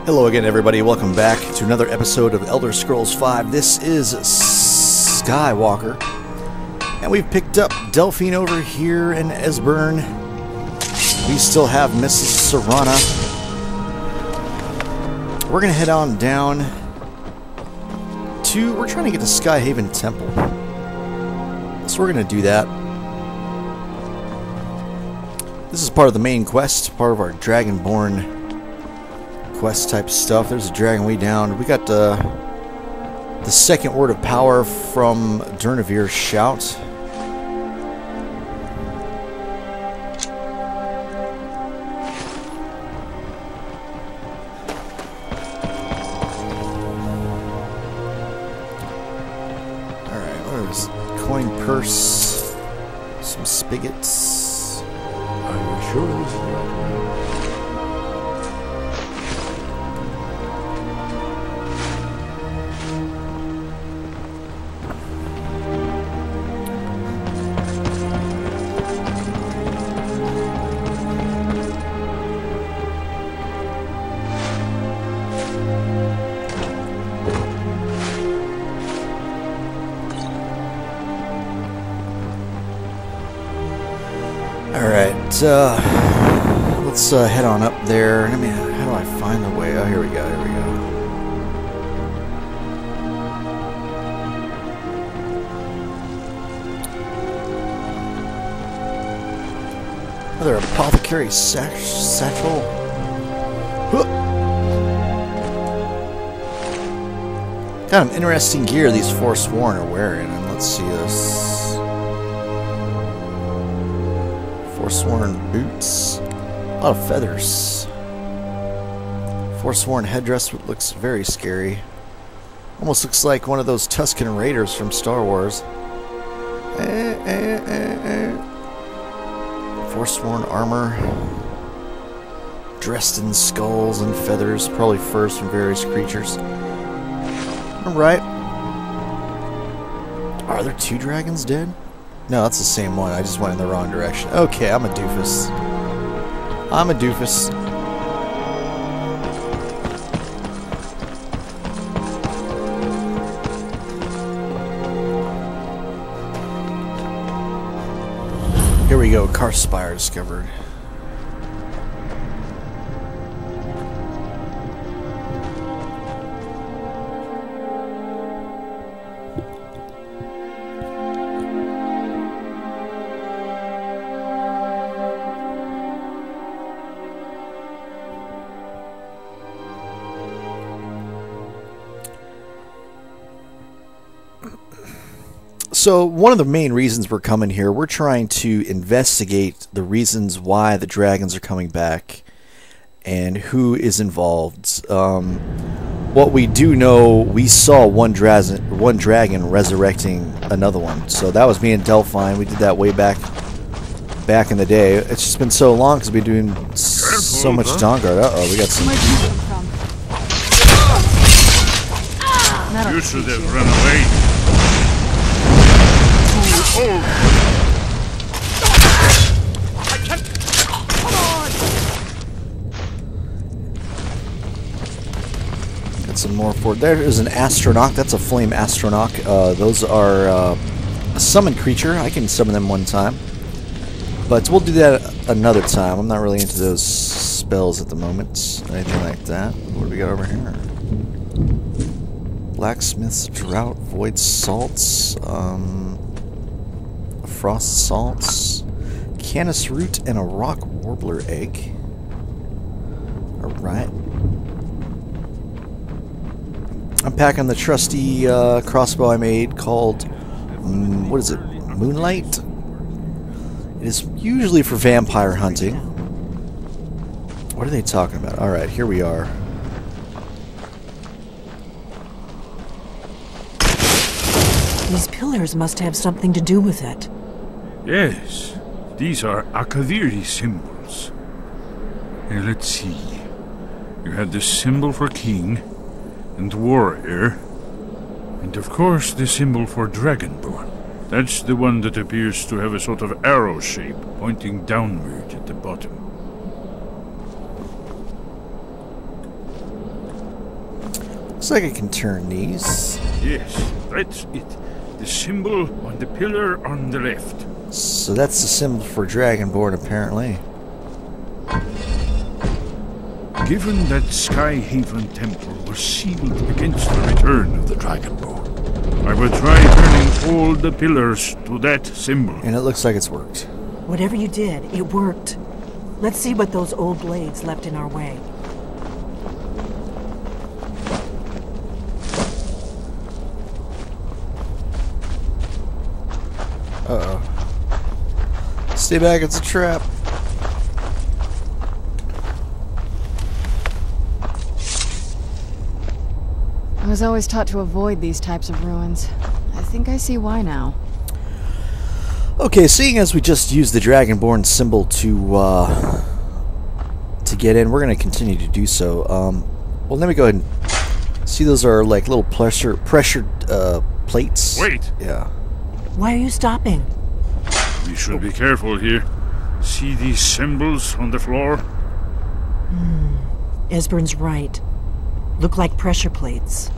Hello again, everybody. Welcome back to another episode of Elder Scrolls V. This is Skywalker, and we've picked up Delphine over here in Esbern. We still have Mrs. Serana. We're gonna head on down to... We're trying to get to Skyhaven Temple, so we're gonna do that. This is part of the main quest, part of our Dragonborn quest type stuff. There's a dragon way down. We got the second word of power from Durnavir's shout. Alright, what is coin purse? Some spigots. Are you sure this is right? Alright, let's head on up there. I mean, how do I find the way? Oh, here we go, here we go. Another apothecary satchel. Huh. Kind of interesting gear these Forsworn are wearing, and let's see this. Forsworn boots. A lot of feathers. Forsworn headdress looks very scary. Almost looks like one of those Tusken Raiders from Star Wars. Forsworn armor. Dressed in skulls and feathers. Probably furs from various creatures. Alright. Are there two dragons dead? No, that's the same one. I just went in the wrong direction. Okay, I'm a doofus. I'm a doofus. Here we go. Karspire discovered. So one of the main reasons we're coming here, we're trying to investigate the reasons why the dragons are coming back and who is involved. What we do know, we saw one dragon resurrecting another one. So that was me and Delphine. We did that way back in the day. It's just been so long because we've been doing so much Dawnguard. Uh-oh, we got some... You should have run away. Got some more for there is an Astronaut. That's a flame Astronaut. Those are a summoned creature. I can summon them one time, but we'll do that another time. I'm not really into those spells at the moment, anything like that. What do we got over here? Blacksmith's Drought, Void Salts, Frost Salts, Canis Root, and a Rock Warbler Egg. Alright. I'm packing the trusty crossbow I made called, what is it, Moonlight? It is usually for vampire hunting. What are they talking about? Alright, here we are. These pillars must have something to do with it. Yes, these are Akaviri symbols. Here, let's see. You have the symbol for king and warrior, and of course the symbol for dragonborn. That's the one that appears to have a sort of arrow shape pointing downward at the bottom. Looks like I can turn these. Yes, that's it. The symbol on the pillar on the left. So that's the symbol for Dragonborn, apparently. Given that Skyhaven Temple was sealed against the return of the Dragonborn, I will try turning all the pillars to that symbol. And it looks like it's worked. Whatever you did, it worked. Let's see what those old blades left in our way. Uh-oh. Stay back, it's a trap. I was always taught to avoid these types of ruins. I think I see why now. Okay, seeing as we just used the Dragonborn symbol to get in, we're going to continue to do so. Well, let me go ahead and see. Those are like little pressured plates. Wait! Yeah. Why are you stopping? We should be careful here. See these symbols on the floor? Esbern's right. Look like pressure plates.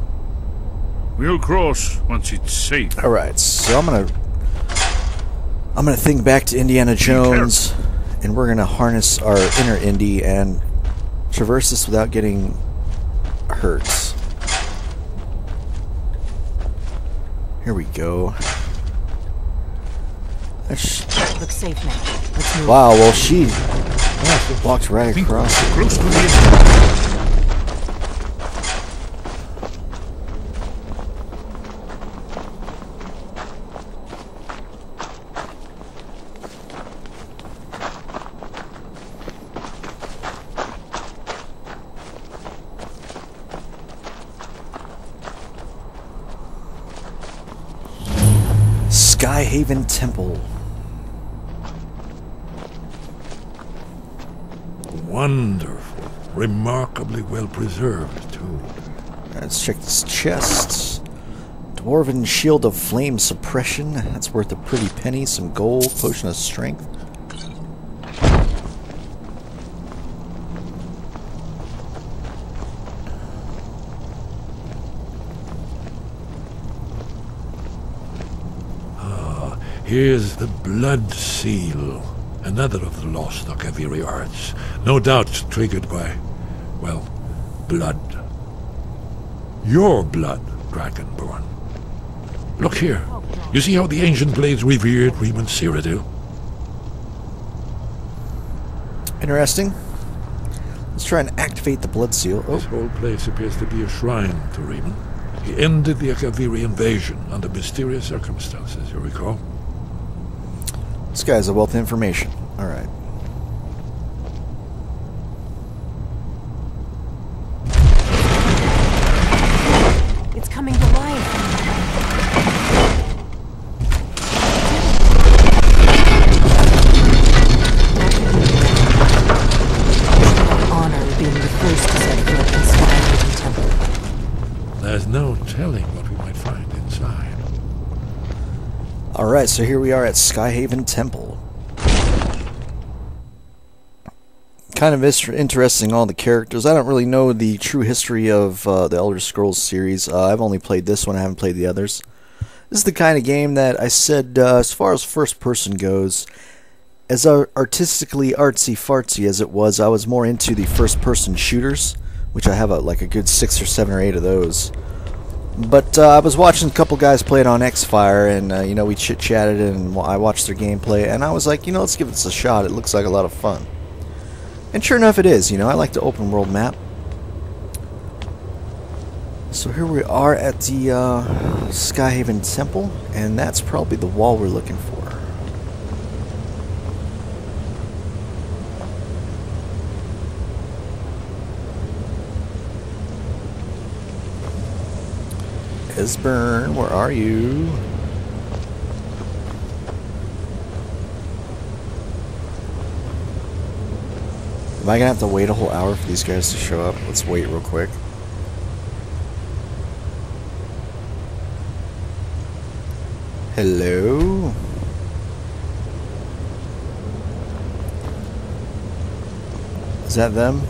We'll cross once it's safe. All right, so I'm gonna think back to Indiana Jones, and we're gonna harness our inner Indy and traverse this without getting hurt. Here we go. Looks safe now. Let's move. Wow, well she walked right across it. Close to the Skyhaven Temple. Wonderful. Remarkably well preserved, too. Let's check this chest. Dwarven Shield of Flame Suppression. That's worth a pretty penny. Some gold. Potion of Strength. Here's the Blood Seal, another of the lost Akaviri arts. No doubt triggered by, well, blood. Your blood, Dragonborn. Look here. You see how the ancient blades revered Riemann Cyrodiil? Interesting. Let's try and activate the Blood Seal. This Oh, whole place appears to be a shrine to Riemann. He ended the Akaviri invasion under mysterious circumstances, you recall? this guy's a wealth of information. Alright. It's coming to life. Honor being the first to set foot in Skyhaven Temple. There's no telling what we might find inside. Alright, so here we are at Skyhaven Temple. Kind of interesting, all the characters. I don't really know the true history of the Elder Scrolls series. I've only played this one, I haven't played the others. This is the kind of game that I said, as far as first person goes, as artistically artsy-fartsy as it was, I was more into the first person shooters, which I have like a good 6 or 7 or 8 of those. But I was watching a couple guys play it on X-Fire, and you know, we chit-chatted, and I watched their gameplay, and I was like, you know, let's give this a shot. It looks like a lot of fun. And sure enough, it is. You know, I like the open world map. So here we are at the Skyhaven Temple, and that's probably the wall we're looking for. Esbern, where are you? Am I gonna have to wait a whole hour for these guys to show up? Let's wait real quick. Hello? Is that them?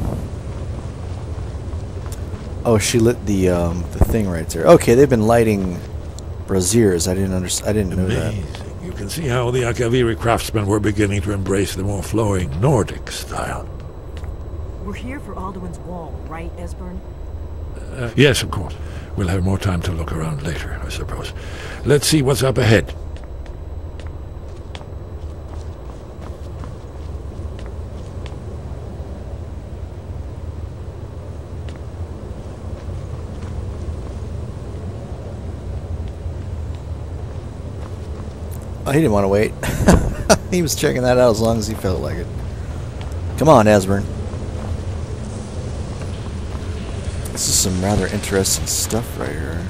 Oh, she lit the thing right there. Okay, they've been lighting braziers. I didn't know that. Amazing. You can see how the Akaviri craftsmen were beginning to embrace the more flowing Nordic style. We're here for Alduin's wall, right, Esbern? Yes, of course. We'll have more time to look around later, I suppose. Let's see what's up ahead. Oh, he didn't want to wait. He was checking that out as long as he felt like it. Come on, Esbern. This is some rather interesting stuff right here.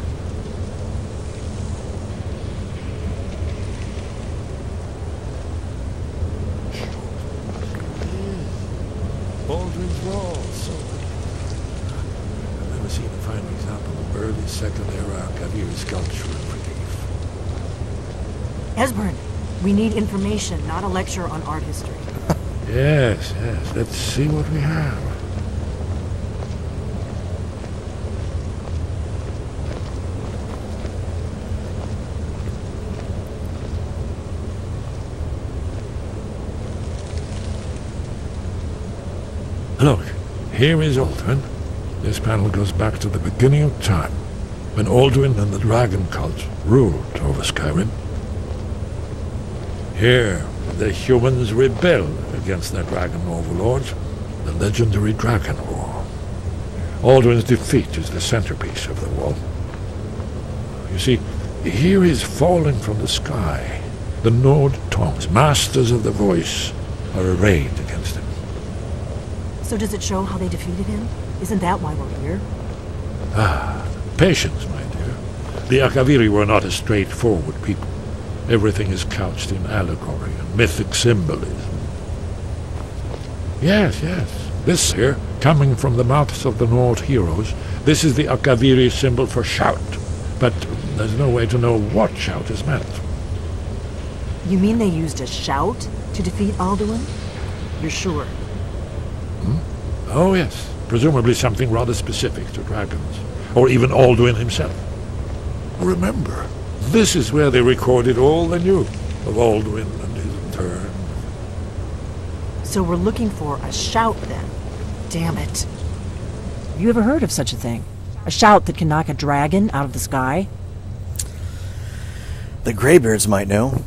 Baldwin's Wall, so... I've never seen a fine example of early Second Era Akaviri sculpture in relief. Esbern, we need information, not a lecture on art history. Yes, yes. Let's see what we have. Look, here is Alduin. This panel goes back to the beginning of time, when Alduin and the Dragon Cult ruled over Skyrim. Here, the humans rebelled against their dragon overlords, the legendary Dragon War. Alduin's defeat is the centerpiece of the wall. You see, here is falling from the sky. The Nord Tongs, masters of the voice, are arrayed against him. So does it show how they defeated him? Isn't that why we're here? Ah, patience, my dear. The Akaviri were not a straightforward people. Everything is couched in allegory and mythic symbolism. Yes, yes. This here, coming from the mouths of the Nord heroes, this is the Akaviri symbol for shout. But there's no way to know what shout is meant. You mean they used a shout to defeat Alduin? You're sure? Oh, yes. Presumably something rather specific to dragons. Or even Alduin himself. Remember, this is where they recorded all they knew of Alduin and his turn. So we're looking for a shout then. Damn it. You ever heard of such a thing? A shout that can knock a dragon out of the sky? The Greybeards might know.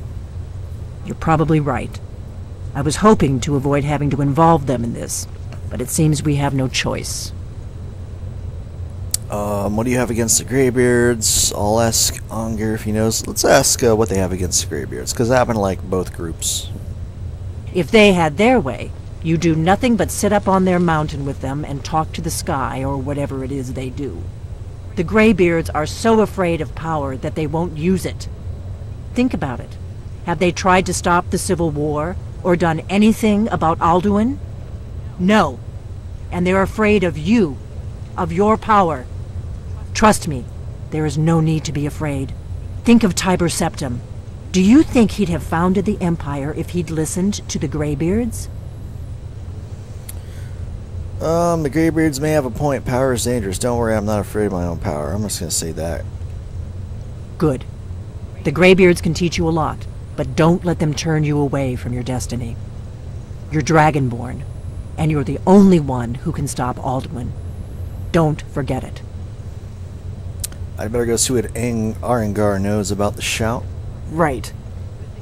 You're probably right. I was hoping to avoid having to involve them in this, but it seems we have no choice. What do you have against the Greybeards? I'll ask Onger if he knows. Let's ask what they have against the Greybeards, because I happen to like both groups. If they had their way, you do nothing but sit up on their mountain with them and talk to the sky or whatever it is they do. The Greybeards are so afraid of power that they won't use it. Think about it. Have they tried to stop the Civil War or done anything about Alduin? No. And they're afraid of you, of your power. Trust me, there is no need to be afraid. Think of Tiber Septim. Do you think he'd have founded the Empire if he'd listened to the Greybeards? The Greybeards may have a point. Power is dangerous. Don't worry, I'm not afraid of my own power. I'm just going to say that. Good. The Greybeards can teach you a lot, but don't let them turn you away from your destiny. You're Dragonborn, and you're the only one who can stop Alduin. Don't forget it. I'd better go see what Arengar knows about the shout. Right.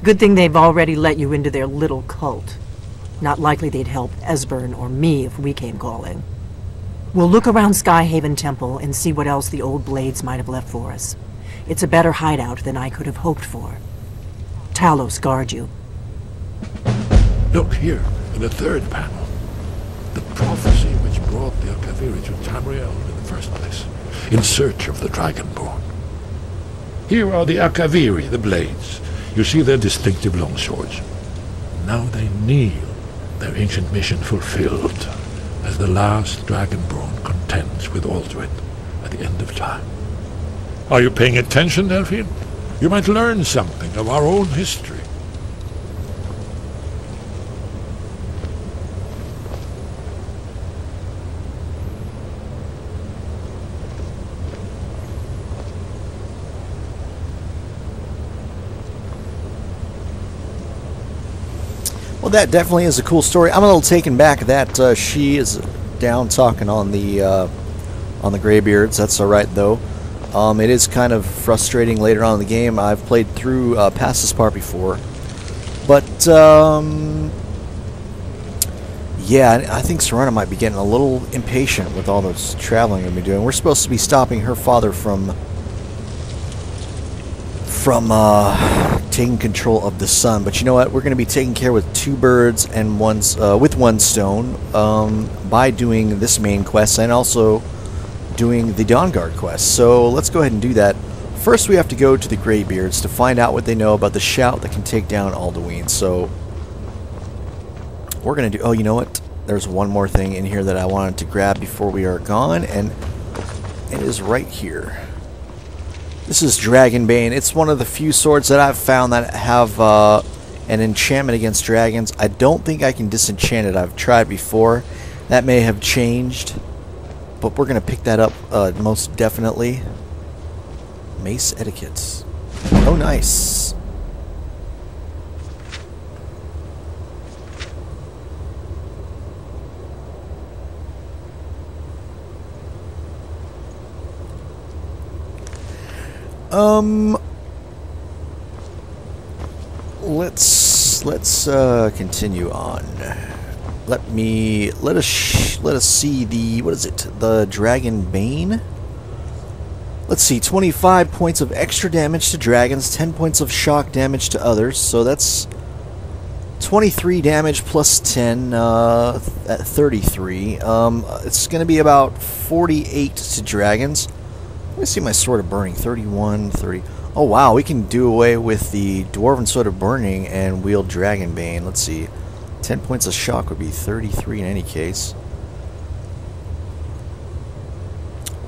Good thing they've already let you into their little cult. Not likely they'd help Esbern or me if we came calling. We'll look around Skyhaven Temple and see what else the old blades might have left for us. It's a better hideout than I could have hoped for. Talos guard you. Look here, in the third panel. The prophecy which brought the Akaviri to Tamriel in the first place, in search of the Dragonborn. Here are the Akaviri, the blades. You see their distinctive longswords. Now they kneel, their ancient mission fulfilled, as the last Dragonborn contends with Alduin at the end of time. Are you paying attention, Delphine? You might learn something of our own history. that definitely is a cool story. I'm a little taken back that she is down talking on the Greybeards. That's all right though. It is kind of frustrating later on in the game. I've played through past this part before, but yeah, I think Serana might be getting a little impatient with all this traveling we've been doing. We're supposed to be stopping her father from taking control of the sun, but you know what? We're going to be taking care with 2 birds and with 1 stone by doing this main quest and also doing the Dawnguard quest. So let's go ahead and do that. First, we have to go to the Greybeards to find out what they know about the shout that can take down Alduin. So we're going to do... Oh, you know what? There's one more thing in here that I wanted to grab before we are gone, and it is right here. This is Dragonbane. It's one of the few swords that I've found that have an enchantment against dragons. I don't think I can disenchant it. I've tried before. That may have changed, but we're going to pick that up most definitely. Mace etiquette. Oh, nice. Let's continue on. Let us see the, what is it? The Dragonbane. Let's see, 25 points of extra damage to dragons, 10 points of shock damage to others. So that's 23 damage plus 10 at 33. It's going to be about 48 to dragons. Let me see my Sword of Burning. 31, 30. Oh wow, we can do away with the Dwarven Sword of Burning and wield Dragonbane. Let's see. 10 points of shock would be 33 in any case.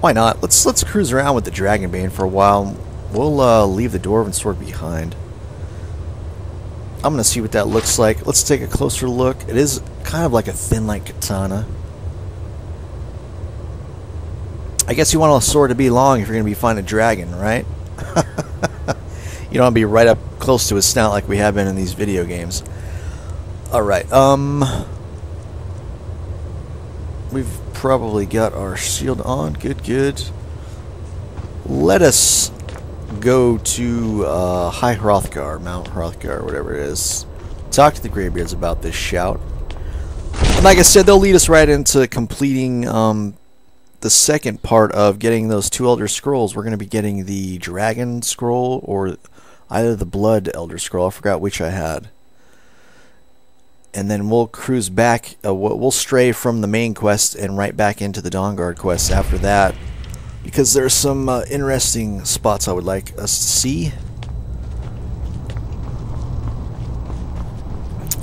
Why not? Let's cruise around with the Dragonbane for a while. We'll leave the Dwarven Sword behind. I'm going to see what that looks like. Let's take a closer look. It is kind of like a thin light katana. I guess you want a sword to be long if you're going to be fighting a dragon, right? You don't want to be right up close to his snout like we have been in these video games. Alright, we've probably got our shield on. Good. Let us go to High Hrothgar, Mount Hrothgar, whatever it is. Talk to the Greybeards about this shout. And like I said, they'll lead us right into completing the second part of getting those 2 Elder Scrolls. We're going to be getting the Dragon Scroll or either the Blood Elder Scroll. I forgot which I had. And then we'll cruise back. We'll stray from the main quest and right back into the Dawnguard quest after that, because there's some interesting spots I would like us to see.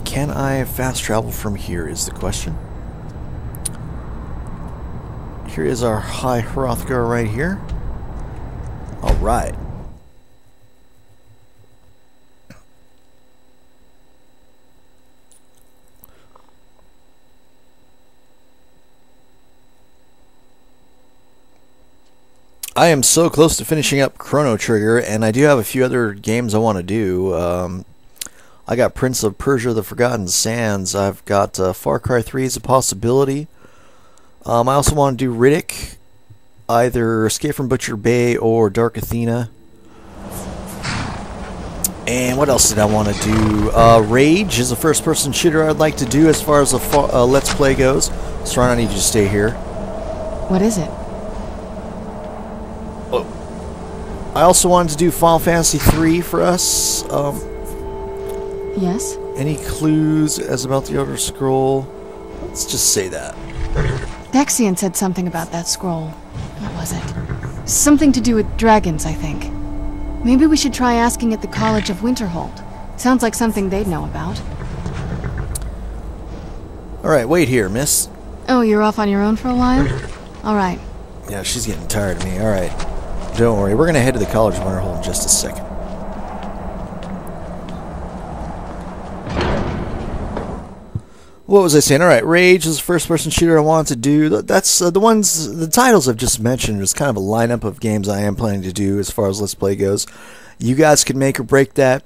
Can I fast travel from here is the question. Here is our High Hrothgar right here. Alright. I am so close to finishing up Chrono Trigger, and I do have a few other games I want to do. I got Prince of Persia: The Forgotten Sands. I've got Far Cry 3 is a possibility. I also want to do Riddick, either Escape from Butcher Bay or Dark Athena. And what else did I want to do? Rage is a first-person shooter I'd like to do as far as a Let's Play goes. So I need you to stay here. What is it? I also wanted to do Final Fantasy 3 for us. Yes? Any clues as about the Elder Scroll? Let's just say that. Dexian said something about that scroll. What was it? Something to do with dragons, I think. Maybe we should try asking at the College of Winterhold. Sounds like something they'd know about. Alright, wait here, miss. Oh, you're off on your own for a while? Alright. Yeah, she's getting tired of me. Alright. Don't worry, we're going to head to the College of Winterhold in just a second. What was I saying? Alright, Rage is the first-person shooter I wanted to do. That's the titles I've just mentioned is kind of a lineup of games I am planning to do as far as Let's Play goes. You guys can make or break that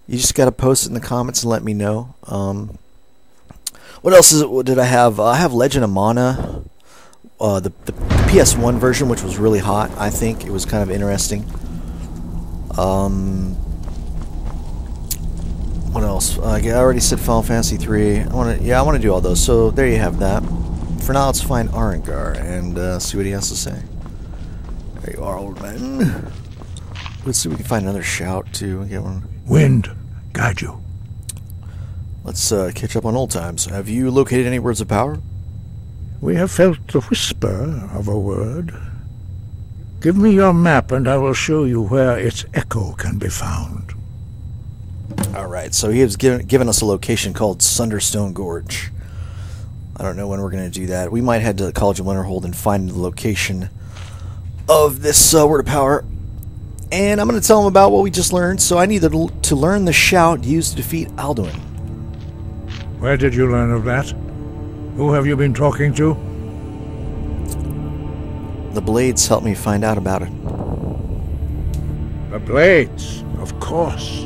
You just got to post it in the comments and let me know. What else did I have? I have Legend of Mana, the PS1 version, which was really hot. I think it was kind of interesting. What else? I already said Final Fantasy 3. I want to do all those. So there you have that. For now, let's find Arengar and see what he has to say. There you are, old man. Let's see if we can find another shout too. Get one. Wind, guide you. Let's catch up on old times. Have you located any words of power? We have felt the whisper of a word. Give me your map and I will show you where its echo can be found. Alright, so he has given us a location called Sunderstone Gorge. I don't know when we're going to do that. We might head to the College of Winterhold and find the location of this word of power. And I'm going to tell him about what we just learned. So I need to learn the shout used to defeat Alduin. Where did you learn of that? Who have you been talking to? The Blades helped me find out about it. The Blades, of course.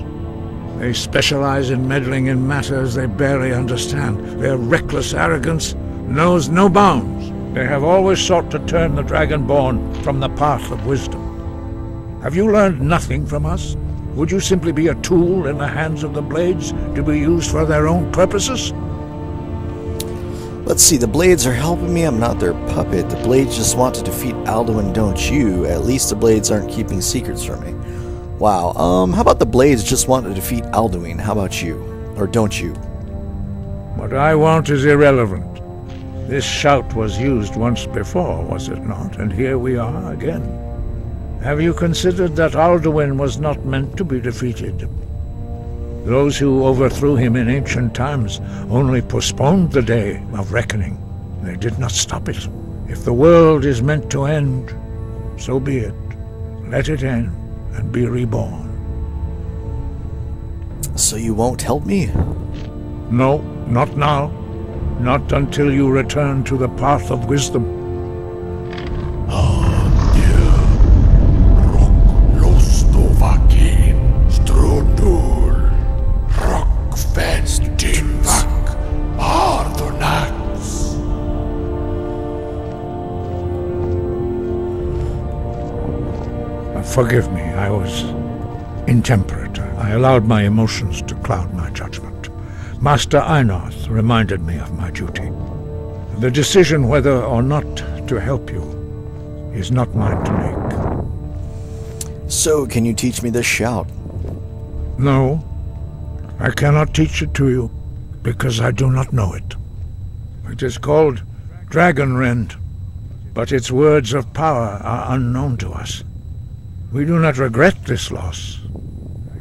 They specialize in meddling in matters they barely understand. Their reckless arrogance knows no bounds. They have always sought to turn the Dragonborn from the path of wisdom. Have you learned nothing from us? Would you simply be a tool in the hands of the Blades to be used for their own purposes? Let's see, the Blades are helping me. I'm not their puppet. The Blades just want to defeat Alduin, don't you? At least the Blades aren't keeping secrets from me. Wow, how about the Blades just want to defeat Alduin? How about you? Or don't you? What I want is irrelevant. This shout was used once before, was it not? And here we are again. Have you considered that Alduin was not meant to be defeated? Those who overthrew him in ancient times only postponed the day of reckoning. They did not stop it. If the world is meant to end, so be it. Let it end and be reborn. So you won't help me? No, not now. Not until you return to the path of wisdom. Forgive me, I was intemperate. I allowed my emotions to cloud my judgment. Master Einarth reminded me of my duty. The decision whether or not to help you is not mine to make. So, can you teach me this shout? No, I cannot teach it to you, because I do not know it. It is called Dragonrend, but its words of power are unknown to us. We do not regret this loss.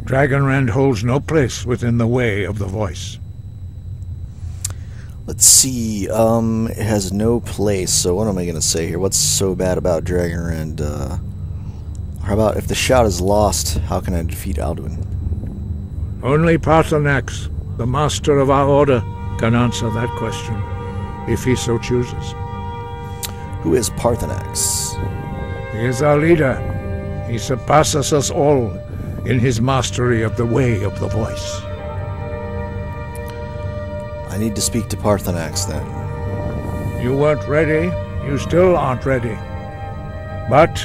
Dragonrend holds no place within the way of the voice. Let's see, it has no place, so what am I going to say here? What's so bad about Dragonrend? How about, if the shout is lost, how can I defeat Alduin? Only Paarthurnax, the master of our order, can answer that question, if he so chooses. Who is Paarthurnax? He is our leader. He surpasses us all in his mastery of the way of the voice. I need to speak to Paarthurnax then. You weren't ready. You still aren't ready. But,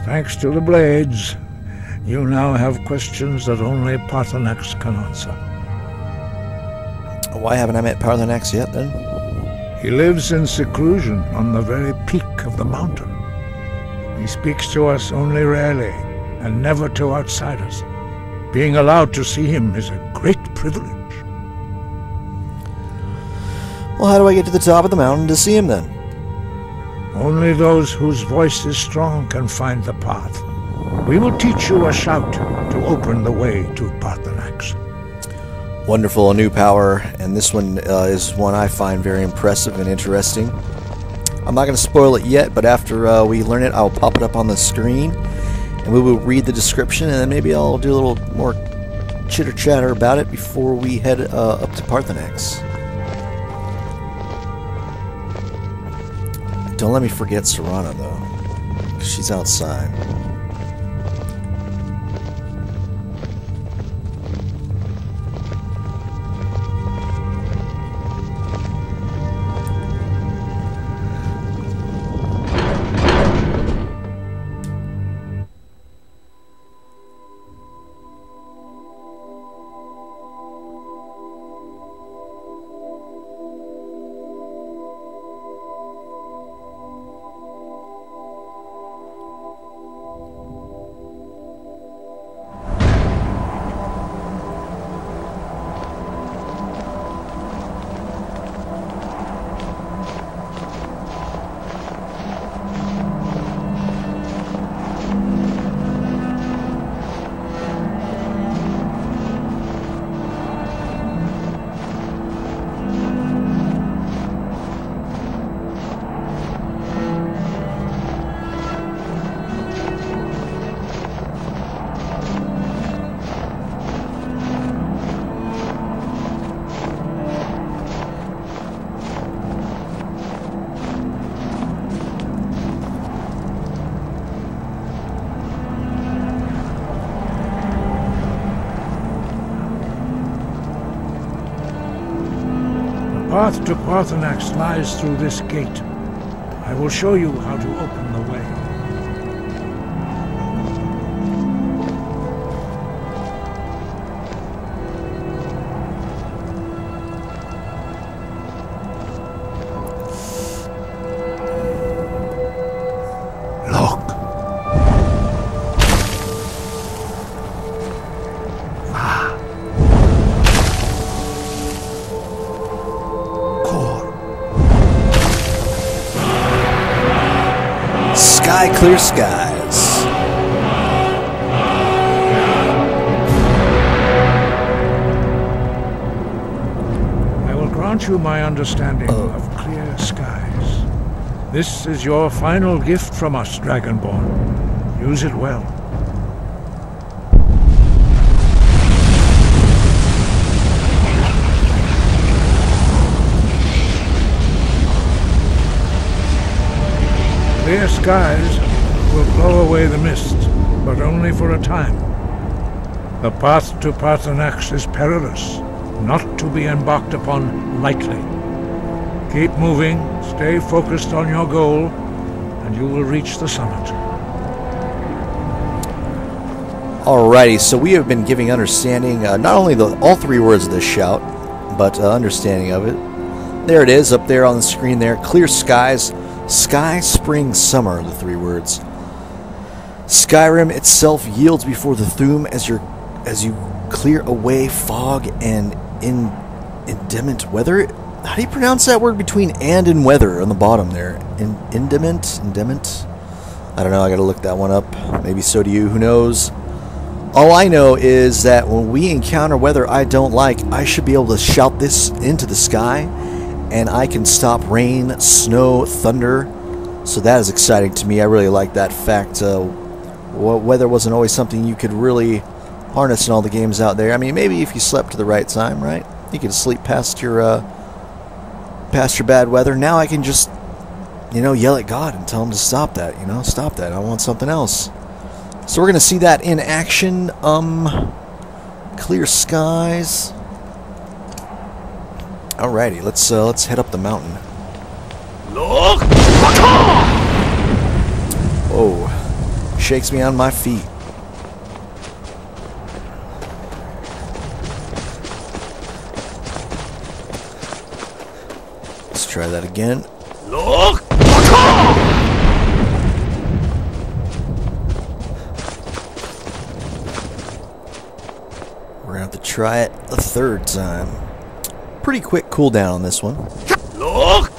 thanks to the Blades, you now have questions that only Paarthurnax can answer. Why haven't I met Paarthurnax yet then? He lives in seclusion on the very peak of the mountain. He speaks to us only rarely, and never to outsiders. Being allowed to see him is a great privilege. Well, how do I get to the top of the mountain to see him then? Only those whose voice is strong can find the path. We will teach you a shout to open the way to Paarthurnax. Wonderful, a new power, and this one is one I find very impressive and interesting. I'm not going to spoil it yet, but after we learn it, I'll pop it up on the screen, and we will read the description, and then maybe I'll do a little more chitter-chatter about it before we head up to Paarthurnax. Don't let me forget Serana, though, 'cause she's outside. path to Paarthurnax lies through this gate. I will show you how to open the way. Look. Sky clear skies. I will grant you my understanding of clear skies. This is your final gift from us, Dragonborn. Use it well. Clear skies will blow away the mist, but only for a time. The path to Paarthurnax is perilous, not to be embarked upon lightly. Keep moving, stay focused on your goal, and you will reach the summit. Alrighty, so we have been giving understanding, not only all three words of this shout, but understanding of it. There it is, up there on the screen there. Clear skies. Sky, spring, summer, the three words. Skyrim itself yields before the Thu'um as you clear away fog and indement weather. How do you pronounce that word between and weather on the bottom there? Indement? I don't know, I gotta look that one up. Maybe so do you, who knows? All I know is that when we encounter weather I don't like, I should be able to shout this into the sky, and I can stop rain, snow, thunder. So that is exciting to me. I really like that fact. Weather wasn't always something you could really harness in all the games out there. I mean, maybe if you slept to the right time, right? You could sleep past your bad weather. Now I can just, yell at God and tell him to stop that. Stop that. I want something else. So we're gonna see that in action. Clear skies. Alrighty, let's head up the mountain. Look! Whoa, shakes me on my feet. Let's try that again. Look! We're gonna have to try it a third time. Pretty quick cooldown on this one. Look!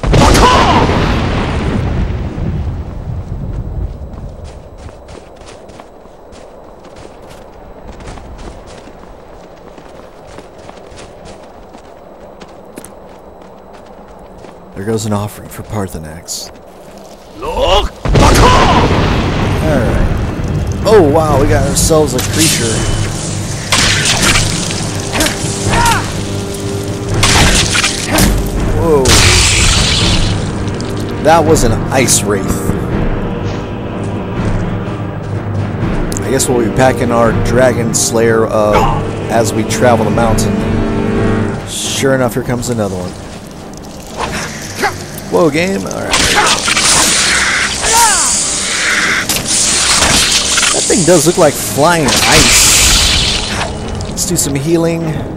There goes an offering for Paarthurnax. Look! Alright. Oh wow, we got ourselves a creature. Whoa. That was an ice wraith. I guess we'll be packing our dragon slayer as we travel the mountain. Sure enough, here comes another one. Whoa, game. Alright. That thing does look like flying ice. Let's do some healing.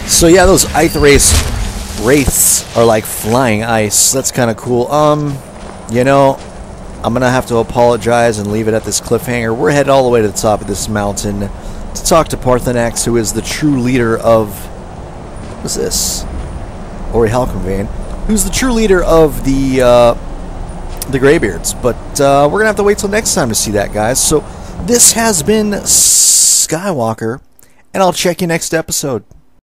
So yeah, those ice wraiths are like flying ice. That's kind of cool. I'm gonna have to apologize and leave it at this cliffhanger. We're headed all the way to the top of this mountain to talk to Paarthurnax, who is the true leader of... What's this? Ori Halcomvane, who's the true leader of the Greybeards. But we're gonna have to wait till next time to see that, guys. So this has been Skywalker, and I'll check you next episode.